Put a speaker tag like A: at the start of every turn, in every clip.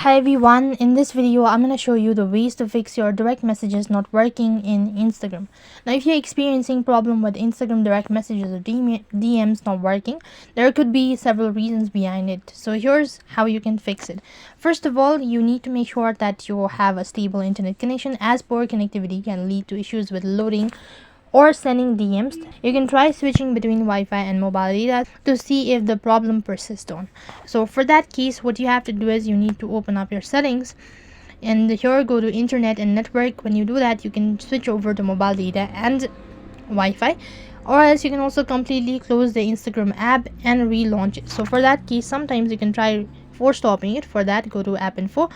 A: Hi everyone, in this video I'm going to show you the ways to fix your direct messages not working in Instagram. Now if you're experiencing problem with Instagram direct messages or DMs not working, there could be several reasons behind it. So here's how you can fix it. First of all, you need to make sure that you have a stable internet connection, as poor connectivity can lead to issues with loading or sending DMs. You can try switching between Wi-Fi and mobile data to see if the problem persists on. So for that case, what you have to do is you need to open up your settings and here go to internet and network. When you do that, you can switch over to mobile data and Wi-Fi, or else you can also completely close the Instagram app and relaunch it. So for that case, sometimes you can try force stopping it. For that, go to app info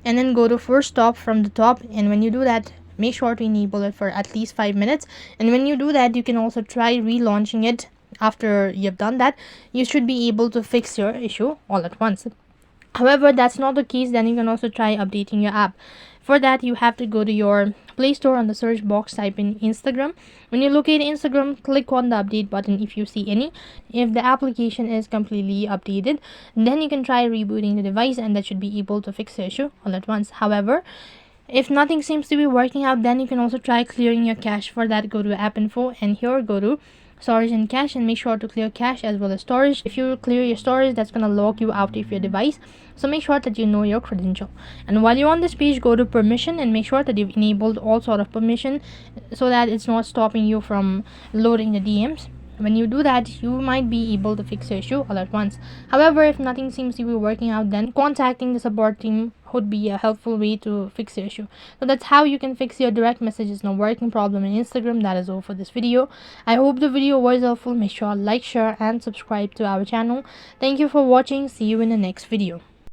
A: and then go to force stop from the top, and when you do that, make sure to enable it for at least 5 minutes. And when you do that, you can also try relaunching it. After you've done that, you should be able to fix your issue all at once. However, that's not the case, then you can also try updating your app. For that, you have to go to your Play Store. On the search box, type in Instagram. When you locate Instagram, click on the update button if you see any. If the application is completely updated, then you can try rebooting the device, and that should be able to fix the issue all at once. However, if nothing seems to be working out, then you can also try clearing your cache. For that, go to app info and here go to storage and cache, and make sure to clear cache as well as storage. If you clear your storage, that's going to log you out of your device, so make sure that you know your credential. And while you're on this page, go to permission and make sure that you've enabled all sort of permission so that it's not stopping you from loading the DMs. When you do that, you might be able to fix your issue all at once. However, if nothing seems to be working out, then contacting the support team would be a helpful way to fix your issue. So that's how you can fix your direct messages not working problem in Instagram. That is all for this video. I hope the video was helpful. Make sure to like, share and subscribe to our channel. Thank you for watching. See you in the next video.